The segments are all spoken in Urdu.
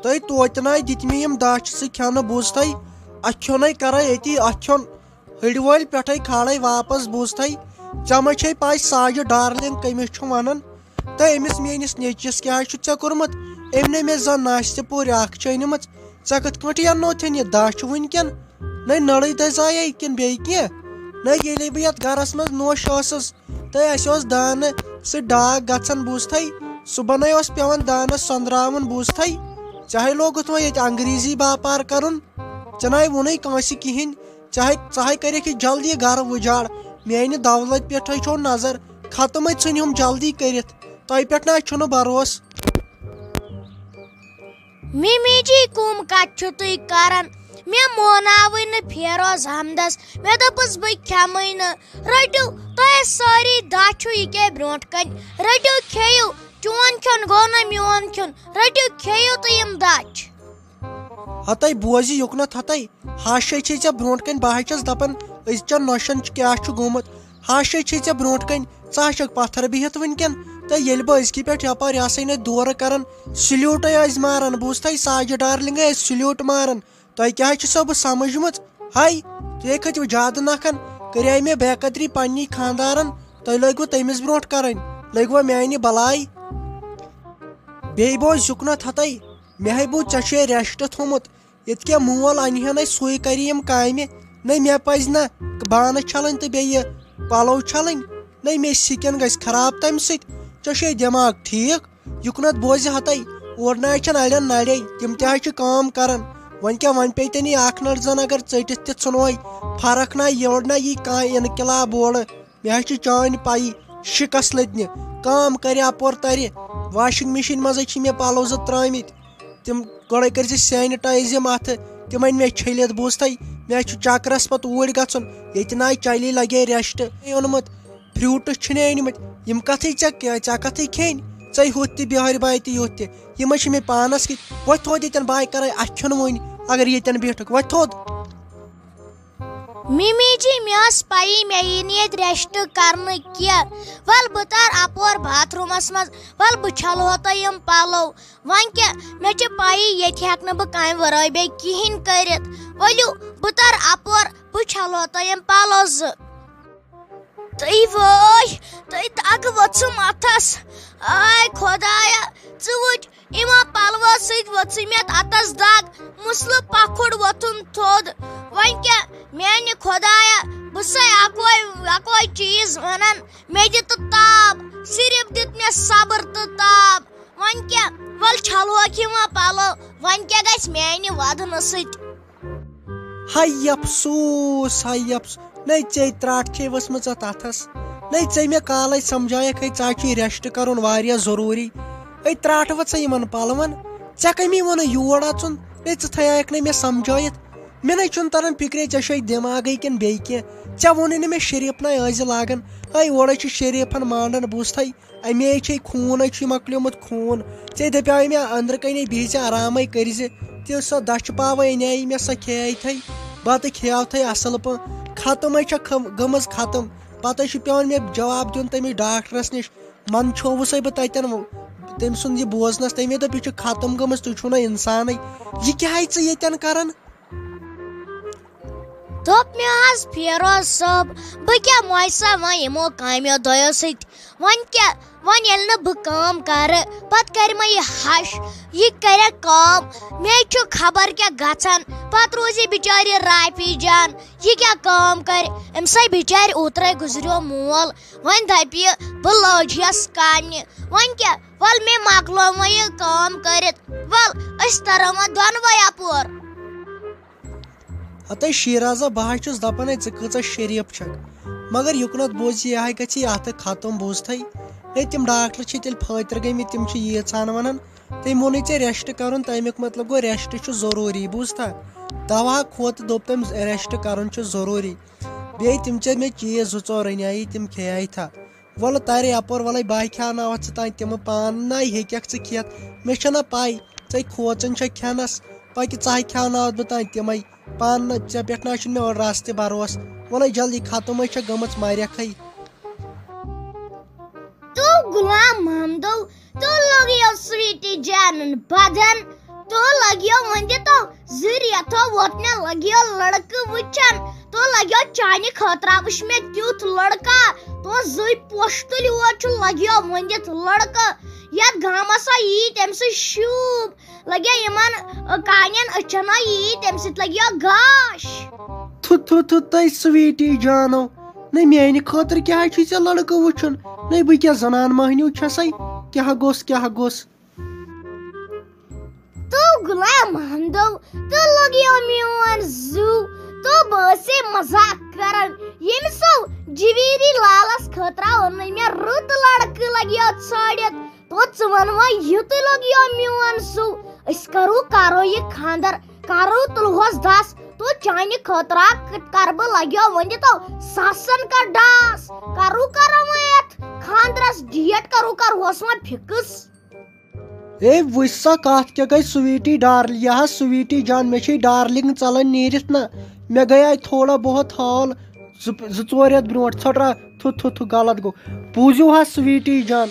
تُہۍ توتہِ دِتۍ مےٚ یِم دَچھ ژٕ کھٮ۪نہٕ بوٗزتھٕے اَکھیٚونَے کَرے أتی اَکھیٚون ہٕڑۍ وٲلۍ پٮ۪ٹھَے کھالے واپس بوٗزتھٕے ژےٚ ما چھے پاے ساجہِ ڈارلِنٛگ کٔمِس چھُ وَنان تہٕ أمِس میٲنِس نیٚچوِس کیٛاہ چھُتھ ژےٚ کوٚرمُت أمۍ نَے مےٚ زَن ناشتہٕ پوٗرِ اکھ چھِ أنمٕژ ژےٚ کِتھ کٲٹھۍ اَننوتھن یہِ دَچھ وٕنکٮ۪ن نَے نٔرٕے دَزایے کِنہٕ بیٚیہِ کینٛہہ نَے ییٚلے بہٕ یَتھ گرس منٛز نوٚش ٲسٕس تہٕ اَسہِ اوس دانہٕ سۭتۍ ڈاک گژھان بوٗزتھٕے صُبحنٕے اوس پٮ۪وان دانس سۄنٛدراوُن بوٗزتھٕے ژےٚ لوگُتھ وۄنۍ ییٚتہِ انگریٖزی باپار کرُن ژےٚ نَے ووٚنُے کٲنٛسہِ کِہینۍ ژٕ کٔرِکھ یہِ جلدی گرٕ وُجاڑ میانہِ دولت پٮ۪ٹھے چھو نظر ختمٕے ژھٕنۍ ہُم جلدی کٔرِتھ تۄہہِ پٮ۪ٹھ نہ چھُنہٕ بروسہٕ ممی جی کُم کتھ چھِو تُہۍ کران مےٚ موناوٕے نہٕ فیروز احمدس مےٚ دوٚپُس بہٕ کھٮ۪مٕے نہٕ رٔٹِو تۄہہِ سٲری دَچھ چھُ یہِ کیٛاہ برونٛٹھ کنہِ رٔٹِو کھیٚیِو چون کھیوٚن گوٚو نہٕ میون کھیوٚن رٔٹِو کھیٚیِو تُہۍ یِم دَچھ ہتے بوزِ یُکنتھ ہتے ہاشے چھے ژےٚ برونٛٹھ کنہِ بہٕ ہا چھس دپان أزچٮ۪ن نۄشن کیٛاہ چھُ گوٚمُت ہاشے چھے ژےٚ برونٛٹھ کنہِ ژٕ ہا چھکھ پتھر بِہِتھ وٕنکٮ۪ن تہٕ ییٚلہِ بہٕ أزکہِ پٮ۪ٹھ یپٲرۍ یہِ ہسا نہٕ دورٕ کران سلیوٗٹے ٲسۍ ماران بوٗزتھٕے ساجہِ ڈارلِنٛگے ٲسۍ سلیوٗٹ ماران تۄہہِ کیٛاہ چھُسو بہٕ سمجھمٕژ ہاے تُہۍ کھٔتِو زیادٕ نکھن کریے مےٚ بے قدری پننی خانٛدارن تُہۍ لٲگوٕ تٔمِس برونٛٹھ کرٕنۍ لٔگوٕ میانہِ بلاے بیٚیہِ بوز یُکنتھ ہتے مےٚ ہے بوٗز ژےٚ چھُے ریسٹ تھوٚمُت ییٚتہِ کیٛاہ مول انہِ ہا نَے سُے کرِ یِم کامہِ نَے مےٚ پزِ نہ بانہٕ چھلٕنۍ تہٕ بیٚیہِ پلو چھلٕنۍ نَے مےٚ سِکِن گژھِ خراب تمہِ سۭتۍ ژےٚ چھُے دٮ۪ماغ ٹھیٖک یُکنتھ بوزِ ہتے اورٕ نہ چھنہٕ اڑٮ۪ن نرے تِم تہِ حظ چھِ کٲم کران وۄنۍ کیٛاہ وۄنۍ پیٚتن یہِ اکھ نر زن اگر ژٔٹِتھ تہِ ژھٕنوے فرق نہ یورٕ نہ یی کانٛہہ انقلاب اورٕ مےٚ حظ چھِ چانہِ پایی شِکس لٔتنہِ کٲم کرِ اپور ترِ واشنٛگ مِشیٖن منٛزے چھِ مےٚ پلو زٕ ترٲمٕتۍ تِم گۄڈے کٔرۍ زِ سینِٹایز یِم اتھٕ تِم أنۍ مےٚ چھٔلِتھ بوٗزتھٕے مےٚ چھُ چکرس پتہٕ اوٗرۍ گژھُن ییٚتہِ نہ چلی لگے ریسٹ اوٚنمُت فروٗٹٕس چھِنہٕ أنمٕتۍ یِم کتھٕے ژےٚ کتھٕے کھیٚنۍ ژےٚ ہُتھ تہِ بِہٲرۍ باے تہِ یُتھ تہِ یِمے چھِ مےٚ پانس کِتھ وۄتھ تھوٚد ییٚتٮ۪ن باے کرے اَتھِ کھیوٚن وۄنۍ اگر ییٚتٮ۪ن بیٖٹھٕکھ وۄتھ تھوٚد ممی جی مےٚ ٲس پایی مےٚ یی نہٕ ییٚتہِ ریسٹ کرنہٕ کینٛہہ ول بہٕ تارٕ اپور باتھ روٗمس منٛز ول بہٕ چھلہو تۄہہِ یِم پلو وۄنۍ کیٛاہ مےٚ چھِ پایی ییٚتہِ ہٮ۪کہٕ نہٕ بہٕ کامہِ ورٲے بیٚیہِ کہیٖنۍ کٔرِتھ ؤلِو بہٕ تارٕ اپور بہٕ چھلہو تۄہہِ یِم پلو زٕ تُہۍ دگ ؤژھٕم اتھس آے خۄدایا ژٕ وٕچھ یِمو پلوو سۭتۍ ؤژھٕے مےٚ اتھس دگ مُسلہٕ پکھُڑ ووٚتھُم تھوٚد وۄنۍ کیٛاہ میانہِ خۄدایا بہٕ چھسے اکوے چیٖز ونان مےٚ دِ تہٕ تاب صرف دِت مےٚ صبر تہٕ تاب وۄنۍ کیٛاہ ول چھلہوکھ یِمو پلو وۄنۍ کیٛاہ گژھِ میانہِ ودنہٕ سۭتۍ ہاے افسوٗس ہاے افسوٗس نَے ژےٚ ترٛاٹھ چھے ؤژھمٕژ اتھ اتھس نَے ژےٚ مےٚ کالے سمجھایکھ ہے ژےٚ چھُے ریسٹ کرُن واریاہ ضروٗری ہے ترٛاٹھ ؤژھے یِمن پلون ژےٚ کٔمی ووٚنُے یور اژُن ہے ژٕ تھایکھ نہٕ مےٚ سمجھٲیِتھ مےٚ نَے چھُنہٕ تران فِکرے ژےٚ چھُے دٮ۪ماغے کِنہٕ بیٚیہِ کینٛہہ ژےٚ ووٚنُے نہٕ مےٚ شریٖفناے ٲسۍ لاگان ہے اورے چھُ شریٖفن مانڈان بوٗزتھٕے امے چھے خوٗنے چھُے مۄکلیومُت خوٗن ژےٚ دپیاے مےٚ أنٛدرٕ کنے بِہہِ زِ آرامے کٔرۍ زِ تہِ سۄ دچھِ پاوے اَنیٛاے مےٚ سۄ کھیٚیتھٕے بتہٕ کھیٚوتھٕے اصل پٲٹھۍ ختمے چھکھ گٔمٕژ ختم پتہٕ چھُ پیٚوان مےٚ جواب دیُن تٔمِس ڈاکٹرس نِش منٛدچھووُسے بہٕ تتٮ۪ن تٔمۍ سُنٛد یہِ بوزنس تٔمۍ دوٚپ یہِ چھِ ختم گٔمٕژ تُہۍ چھِو نہٕ انسانٕے یہِ کیٛاہ ہے ژٕ ییٚتٮ۪ن کران دوٚپ مےٚ حظ فیروز صٲب بہٕ کیٛاہ مویسا وۄنۍ یِمو کامیو دۄیو سۭتۍ وۄنۍ کیٛاہ وۄنۍ ییٚلہِ نہٕ بہٕ کٲم کرٕ پتہٕ کرِ مےٚ یہِ ہش یہِ کرِ کٲم مےٚ چھُ خبر کیٛاہ گژھان پتہٕ روزِ یہِ بِچارِ رافی جان یہِ کیٛاہ کٲم کرِ أمسے بِچارِ اوترے گُزریو مول وۄنۍ دپہِ یہِ بہٕ لٲجہس کامہِ وۄنۍ کیٛاہ ول مےٚ مۄکلو وۄنۍ یہِ کٲم کٔرِتھ ول أسۍ ترو وۄنۍ دۄنوے اپور ہتے شیرازا بہٕ حظ چھُس دپان ہے ژٕ کۭژاہ شریٖف چھکھ مگر یُکنتھ بوزِ یہِ ہے گژھِ اتھٕ ختم بوٗزتھٕے ہے تِم ڈاکٹر چھِ تیٚلہِ فٲطرٕ گٔمٕتۍ تِم چھِ ییٖژہان ونان تٔمۍ ووٚنُے ژےٚ ریسٹ کرُن تمیُک مطلب گوٚو ریسٹ چھُ ضروٗری بوٗزتھا دوا کھوٚت دوٚپ تٔمۍ ریسٹ کرُن چھُ ضروٗری بیٚیہِ تِم ژےٚ مےٚ چیٖز زٕ ژور اَنیٛاے تِم کھیٚیتھا وَلہٕ ترے اپور وَلے بہٕ کھیٛاوناوتھ ژٕ تانۍ تِمہٕ پانہٕ نَے ہیٚککھ ژٕ کھٮ۪تھ مےٚ چھَنہ پاے ژےٚ کھوژان چھےٚ کھٮ۪نس پتہٕ ژٕ کھیٛاوناوتھ بہٕ تانۍ تِمے پانہٕ نہٕ ژےٚ پٮ۪ٹھ نہ چھُنہٕ مےٚ رژھ تہِ بروسہٕ وَلے جلدی ختمے چھےٚ گٔمٕژ مریکھٕے تو غلام محمدو تو لوگ یہ سویٹی جانن بدن تو لگیو ونہِ تو زٕ رٮ۪تھو ووت مےٚ لگیو لڑکہٕ وٕچھن تو لگیو چانہِ خٲطرٕ وٕچھ مےٚ تیُتھ لڑکا تو زٕے پوشہٕ تُلۍ یور چھُ لگیو ؤنِتھ لڑکہٕ یتھ گامس یی تمہِ سۭتۍ شوٗب لگیو یِمن کانٮ۪ن أچھن یی تمہِ سۭتۍ لگیو گاش تۄہہِ سویٖٹی جانو نہ میانہِ خٲطرٕ کیٛاہ چھُے ژےٚ لڑکہٕ وٕچھُن نہ بہٕ کیٛاہ زنان مٔہنیوٗ چھسے کیٛاہ گوٚژھ تو غلام محمدو تو لگیو میون زو تو بہٕ ٲسے مزاق کران ییٚمہِ سو جویری لالس خٲطرٕ اوٚنُے مےٚ رُت لڑکہٕ لگیو ژھٲنڈِتھ تو ژٕ وَن وۄنۍ یُتُے لگیو میون زو أسۍ کرو یہِ خاندر تُلہوس دس تو چانہِ خٲطرٕ کرٕ بہٕ لگیو ؤنہِ تو ساسن کا ڈاس کرو یتھ خاندرس ڈیٹ کرہوس وۄنۍ فِکس اے وٕچھ سا کتھ کیٛاہ گٔے سویٖٹی ڈارلِنگ یہِ حظ سویٖٹی جان مےٚ چھے ڈارلِنگ ژلان نیٖرِتھ نہ مےٚ گٔیے تھوڑا بہت حال 2-4 رٮ۪تھ برونٛٹھ ژھٹرا تھُ غلط گوٚو بوٗزِو حظ سویٖٹی جان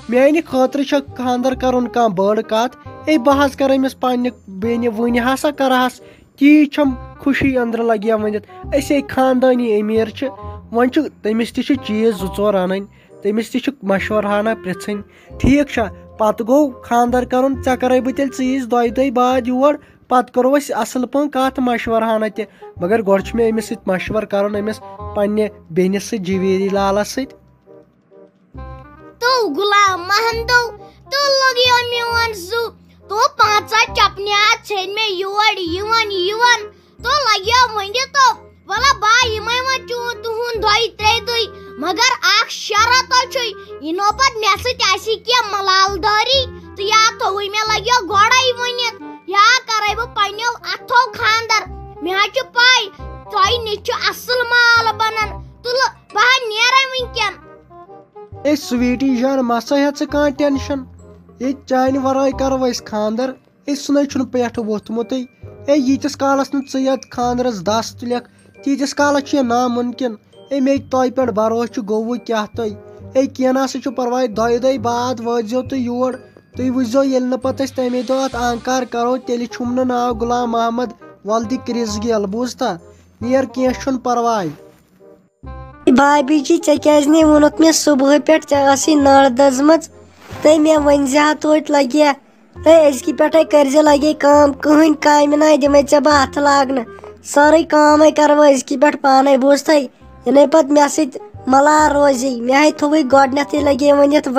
میانہِ خٲطرٕ چھا خاندر کرُن کانٛہہ بٔڑ کتھ اے بہٕ حظ کرٕ أمِس پننہِ بیٚنہِ وٕنہِ ہسا کرہس تیٖژ چھم خوشی أنٛدرٕ لگیا ؤنِتھ أسۍ ہے خاندٲنی أمیٖر چھِ وۄنۍ چھُ تٔمِس تہِ چھِ چیٖز 2-4 انٕنۍ تٔمِس تہِ چھُ مشورٕ ہنا پرژھٕنۍ ٹھیٖک چھا پتہٕ گوٚو خاندر کرُن ژےٚ کرے بہٕ تیٚلہِ ژیٖرۍ 2 دۄہ بعد یور پتہٕ کرو أسۍ اصل پٲٹھۍ کتھ مشورٕ ہنا تہِ مگر گۄڈٕ چھُ مےٚ أمِس سۭتۍ مشورٕ کرُن أمِس پننہِ بیٚنہِ سۭتۍ جویری لالس سۭتۍ تو غلام محمدو تو لگیو میون زو تو 5 چپنہِ ژھیٚنۍ مےٚ یور یِوان تو لگیو ؤنہِ تو وَلہ با یِمے وۄنۍ تُہُنٛد 2-3 دۄہ مگر اکھ شرط چھُے یہِ نو پتہٕ مےٚ سۭتۍ آسہِ کینٛہہ ملالدٲری تہٕ یا تھووُے مےٚ لگیو گۄڈے ؤنِتھ یا کرے بہٕ پننیو اتھو خاندر مےٚ حظ چھُ پاے تۄہہِ نِش چھُ اصل مال بنان تہٕ بہٕ حظ نیرے وٕنکٮ۪ن اے سویٖٹی جان مسا ہیٚژ ژٕ کانٛہہ ٹٮ۪نشن ییٚتہِ چانہِ ورٲے کرو أسۍ خاندر اے سُنے چھُنہٕ پٮ۪ٹھٕ ووٚتھمُتٕے اے ییٖتِس کالس نہٕ ژٕ یتھ خاندرس دس تُلکھ تیٖتِس کالس چھُ یہِ نامُمکِن اے مےٚ تۄہہِ پٮ۪ٹھ بروسہٕ چھُ گوٚوُ کیٛاہ تۄہہِ اے کینٛہہ نسا چھُ پرواے 2 دۄہ بعد وٲتۍزیو تُہۍ یور تُہۍ وٕچھزیو ییٚلہِ نہٕ پتہٕ أسۍ تمے دۄہ اتھ آنکار کرو تیٚلہِ چھُم نہٕ ناو غلام محمد ولدِ کرِزگیل بوٗزتھا نیر کینٛہہ چھُنہٕ پرواے بھابی جی ژےٚ کیٛازِ نَے ووٚنُکھ مےٚ صبحٲے پٮ۪ٹھ ژےٚ ٲسٕے نٔر دٔزمٕژ تہٕ مےٚ ؤنۍ زِ ہا تویتہِ لگیا تہٕ أزکہِ پٮ۪ٹھے کٔرزِ لگے کٲم کٕہٕنۍ کامہِ ناے دِمے ژےٚ بہٕ اتھٕ لاگنہٕ سٲرٕے کٲمے کرو أزکہِ پٮ۪ٹھ پانے بوٗزتھے یِنَے پتہٕ مےٚ سۭتۍ ملال روزی مےٚ ہے تھوٚوُے گۄڈنیتھٕے لگے ؤنِتھ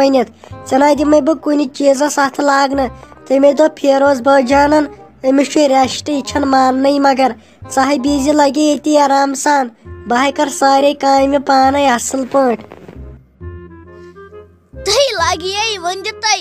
ژےٚ ناے دِمے بہٕ کُنہِ چیٖزس اتھٕ لاگنہٕ تَمے دوٚپ فیروز بٲے جانن أمِس چھُ ریسٹ یہِ چھنہٕ ماننٕے مگر ژٕ ہے بیٖزِ لگے ییٚتی آرام سان بہٕ ہے کرٕ سارے کامہِ پانے اصل پٲٹھۍ تُہۍ لگیے ؤنِتھٕے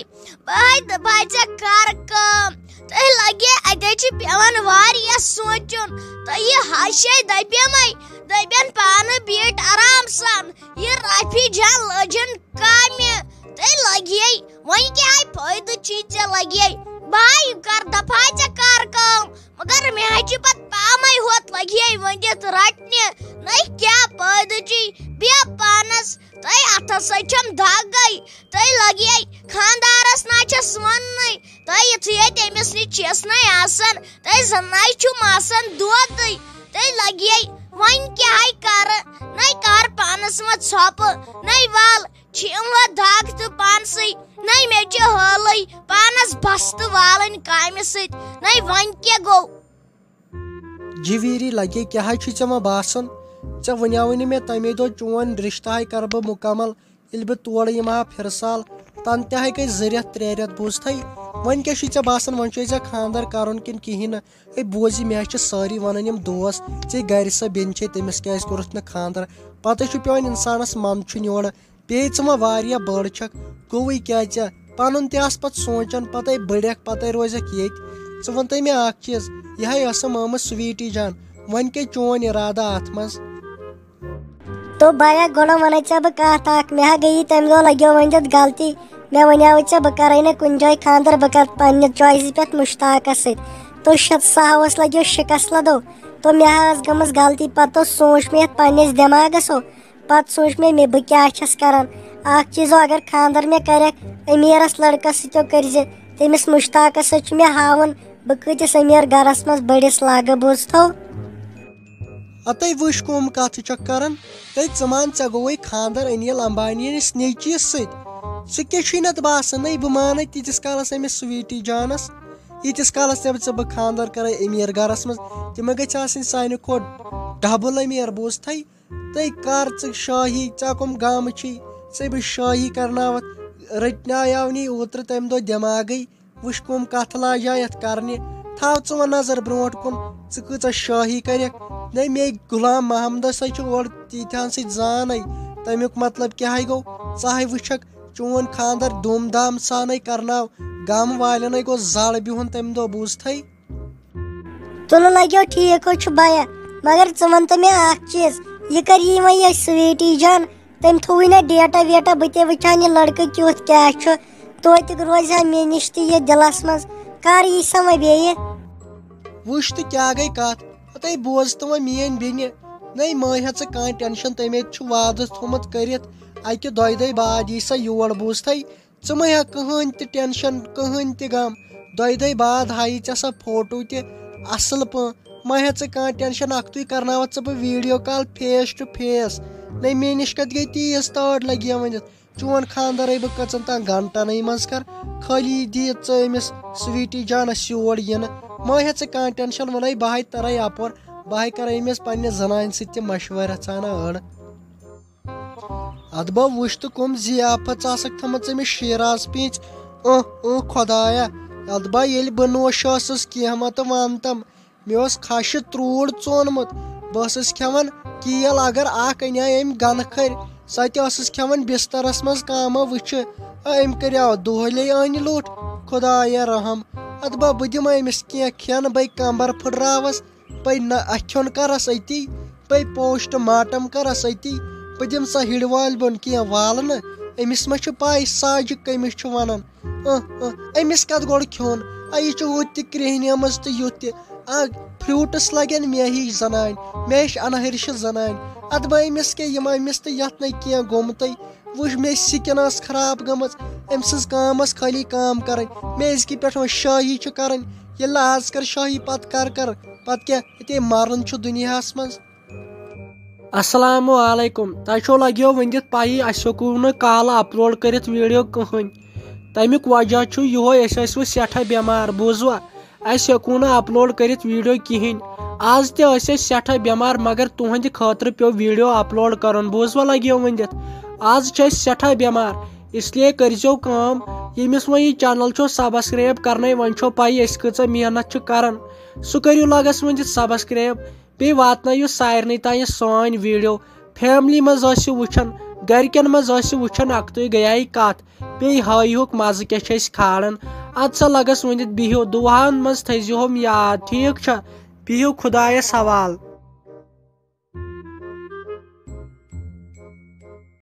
بہٕ ژےٚ کر کٲم تُہۍ لگے اتے چھُ پیوان واریاہ سونچُن تہٕ یہِ ہاشے دٔپٮ۪ن پانہٕ بیٖٹھ آرام سان یہِ رافی جان لٲجِن کامہِ تُہۍ لگیے وۄنۍ کیٛاہ فٲیدٕ چھُے ژےٚ لگیے باے کر دپہا ژےٚ کر کٲم مگر مےٚ حظ چھُ پتہٕ پامے ہوت لگیے ؤنِتھ رٹنہِ نَے کیٛاہ فٲیدٕ چھُے بیٚہہ پانس تۄہہِ اتھس سۭتۍ چھم دگے تُہۍ لگیے خاندارس نہ چھس وننٕے تُہۍ یِتھُے ییٚتہِ أمِس نِش چھِس نَے آسان تُہۍ زَنٕے چھُم آسان دۄدٕے تُہۍ لگیے وۄنۍ کیٛاہ کرٕ نَے کر پانس منٛز ژھۄپہٕ نَے ول چھِم وۄنۍ دگ تہٕ پانسٕے نَے مےٚ چھِ حالٕے پانس بستہٕ والٕنۍ کامہِ سۭتۍ نَے وۄنۍ کیٛاہ گوٚو جویری لگے کیٛاہ حظ چھُے ژےٚ وۄنۍ باسان ژےٚ وَنیوٕے نہٕ مےٚ تَمے دۄہ چون رِشتہٕ ہاے کرٕ بہٕ مُکمل ییٚلہِ بہٕ تورٕ یِمہٕ ہا فِرسال تَنہٕ تہِ ہاے گٔے 2 رٮ۪تھ 3 رٮ۪تھ بوٗزتھے وۄنۍ کیٛاہ چھُے ژےٚ باسان وۄنۍ چھُے ژےٚ خاندر کرُن کِنہٕ کِہینۍ نہٕ ہے بوٗز یہِ مےٚ حظ چھِ سٲری ونان یِم دوس ژےٚ گرِ سۄ بیٚنہِ چھے تٔمِس کیٛازِ کوٚرُتھ نہٕ خاندر پتہٕ چھُ پیوان انسانس منٛدچھُن یورٕ بیٚیہِ ژٕ وۄنۍ واریاہ بٔڑ چھکھ گوٚوُے کیٛاہ ژےٚ پنُن تہِ آس پتہٕ سونچان پتے بٔڑیکھ پتے روزکھ ییٚتہِ ژٕ وَن تہٕ مےٚ اکھ چیٖز یِہے ٲسٕم آمٕژ سویٖٹی جان وۄنۍ کیٛاہ چون اِرادٕ اتھ منٛز تو بایا گۄڈٕ ونے ژےٚ بہٕ کتھ اکھ مےٚ ہا گٔیی تمہِ دۄہ لگیو ؤنِتھ غلطی مےٚ وَنیوٕے ژےٚ بہٕ کرے نہٕ کُنہِ جایہِ خاندر بہٕ کرٕ پننہِ چویسہِ پٮ۪ٹھ مُشتاقس سۭتۍ تو سُہ ہوس لگیو شِکس لدو تو مےٚ ہا ٲس گٔمٕژ غلطی پتہٕ سونٛچ مےٚ یتھ پننِس دٮ۪ماغس پتہٕ سونٛچ مےٚ بہٕ کیٛاہ چھس کران اکھ چیٖزو اگر خاندر مےٚ کرکھ أمیٖرس لڑکس سۭتۍ کٔرزِ تٔمِس مُشتاقس سۭتۍ چھُ مےٚ ہاوُن بہ کۭتِس امیر گرس منٛز بٔڑِس لاگہٕ بوٗزتھو. اتے وٕچھ کم کتھ چھکھ کران تے ژٕ مان ژےٚ گوٚوٕے خاندر انیل امبانی یس نیچوِس سۭتۍ ژٕ کیٛاہ چھُے نتہٕ باسان بہٕ مانے تیٖتِس کالس أمِس سویٖٹی جانس ییٖتِس کالس دپہٕ ژٕ بہٕ خاندر کرے امیر گرس منٛز تِمے گژھِ آسٕنۍ سانہِ کھۄتہٕ ڈبل امیر بوٗزتھے تے کر ژٕ شٲہی ژےٚ کٕم گامہٕ چھی ژے بہٕ شٲہی کرناوتھ رٔٹنایاو نی اوترٕ تمہِ دۄہ دٮ۪ماغے وٕچھ کٕم کتھ لاجا یتھ کرنہِ تھاو ژٕ وۄنۍ نظر برونٛٹھ کُن ژٕ کۭژاہ شٲہی کرکھ نَے مے غلام محمدس چھُ اورٕ تیٖتہن سۭتۍ زانے تمیُک مطلب کیٛاہ گوٚو ژٕ ہے وٕچھکھ چون خاندر دوٗم دام سانے کرناو گامہٕ والٮ۪نٕے گوٚو زڑ بِہُن تمہِ دۄہ بوٗزتھے. تُلہٕ لگیو ٹھیٖک حظ چھُ بیا مگر ژٕ وَن تہٕ مےٚ اکھ چیٖز یہِ کر یی وۄنۍ یہِ سویٖٹی جان تٔمۍ تھووٕے نہ ڈیٹا ویٹا بہٕ تہِ وٕچھ ہن یہِ لڑکہٕ کیُتھ کیٛاہ چھُ توتہِ روزِ ہا مےٚ نِش تہِ یہِ دِلس منٛز کر یی سا وۄنۍ بیٚیہِ. وٕچھ تہٕ کیٛاہ گٔے کتھ اتے بوز تہٕ وۄنۍ میٲنۍ بیٚنہِ نَے مہ ہےٚ ژٕ کانٛہہ ٹٮ۪نشن تٔمۍ چھُ وعدٕ تھوٚومُت کٔرِتھ اکہِ دۄیہِ دۄہہِ بعد یی سا یور بوٗزتھے ژٕ مہ ہےٚ کٕہٕنۍ تہِ ٹٮ۪نشن کٕہٕنۍ تہِ غم دۄیہِ دۄہہِ بعد ہایی ژےٚ سا فوٹو تہِ اصل پٲٹھۍ مہ ہےٚ ژٕ کانٛہہ ٹٮ۪نشن اکھتُے کرناوتھ ژٕ بہٕ video call face to face نَے مےٚ نِش کتہِ گٔے تیٖژ تٲر لگی ؤنِتھ چون خاندرے بہٕ کٔژن تام گنٹنٕے منٛز کر خٲلی دِیِتھ ژٕ أمِس سویٖٹی جانس یور یِنہٕ مہ ہےٚ ژٕ کانٛہہ ٹٮ۪نشن وۄنۍ بہٕ ہے ترے یپور بہٕ ہے کرے أمِس پننہِ زنانہِ سۭتۍ تہِ مشورٕ ژھانہ أڑ ادٕ بہ وٕچھ تہٕ کٕم ضِیافت آسکھ تھٲمٕژ أمِس شیٖراز پیٖنٛژ خۄدایا ادٕ بہ ییٚلہِ بہٕ نوٚش ٲسٕس کینٛہہ متہٕ ونتم مےٚ اوس کھشہِ تروٗڑ ژونمُت بہٕ ٲسٕس کھٮ۪وان کیل اگر اکھ اَنے أمۍ گنہٕ کھٔرۍ سۄ تہِ ٲسٕس کھٮ۪وان بسترس منٛز کامہ وٕچھِ أمۍ کریاو دۄہلے أنۍ لوٗٹھ خۄدایا رحم ادٕ بہ دِمے أمِس کینٛہہ کھٮ۪ن بے کمبر پھٕٹراوس بے نہ اَتھیُن کرس أتی بے پوسٹ ماٹم کرس أتی بہٕ دِمہٕ سا ہِڑ والبُن کینٛہہ والنہٕ أمِس ما چھُ پاے ساجہِ کٔمِس چھُ ونان أمِس کتھ گۄڈٕ کھیوٚن یہِ چھُ ہُتہِ تہِ کرٛہنیمٕژ تہٕ یُتھ تہِ فروٗٹس لگن مےٚ ہِش زنانہِ مےٚ ہِش انہرشہِ زنانہِ ادٕ بہ أمِس کیٛاہ یِم أمِس تہٕ یتھ نَے کینٛہہ گوٚمتٕے وٕچھ مےٚ سِکِن ٲس خراب گٔمٕژ أمۍ سٕنٛز کٲم ٲس خٲلی کٲم کرٕنۍ مےٚ أزکہِ پٮ۪ٹھ وۄنۍ شٲہی چھِ کرٕنۍ ییٚلہِ نہٕ آز کر شٲہی پتہٕ کر پتہٕ کیٛاہ ییٚتے مرُن چھُ دُنیاہس منٛز. السلام علیکم تۄہہِ چھو لگیو ؤنِتھ پایی اسہِ ہیوٚکوُ نہٕ کالہٕ اپلوڈ کٔرِتھ ویٖڈیو کٕہٕنۍ تمیُک وجہ چھُ یِہوے أسۍ ٲسۍ وٕ سٮ۪ٹھاہ بٮ۪مار بوٗزوا اسہِ ہیوٚکوُ نہٕ اپلوڈ کٔرِتھ ویٖڈیو کِہینۍ آز تہِ ٲسۍ أسۍ سٮ۪ٹھاہ بٮ۪مار مگر تُہنٛدِ خٲطرٕ پیٚو ویٖڈیو اپلوڈ کرُن بوٗزوا لگیو ؤنِتھ آز چھِ أسۍ سٮ۪ٹھاہ بٮ۪مار اسلیے کٔرزیٚو کٲم ییٚمِس وۄنۍ یہِ چینل چھو سبسکرایب کرنے وۄنۍ چھو پاے أسۍ کۭژاہ محنت چھِ کران سُہ کٔرِو لگس ؤنِتھ سبسکرایب بیٚیہِ واتنٲیِو سارنٕے تانۍ سٲنۍ ویٖڈیو فیملی منٛز ٲسِو وٕچھان گرِکٮ۪ن منٛز ٲسِو وٕچھان اکھتُے گٔیے کتھ بیٚیہِ ہٲیہُکھ مزٕ کیٛاہ چھِ أسۍ کھالان ادٕ سا لگس ؤنِتھ بِہِو دُعاہن منٛز تھٲیزِہوم یاد ٹھیٖک چھا بِہِو خۄدایس حوالہٕ.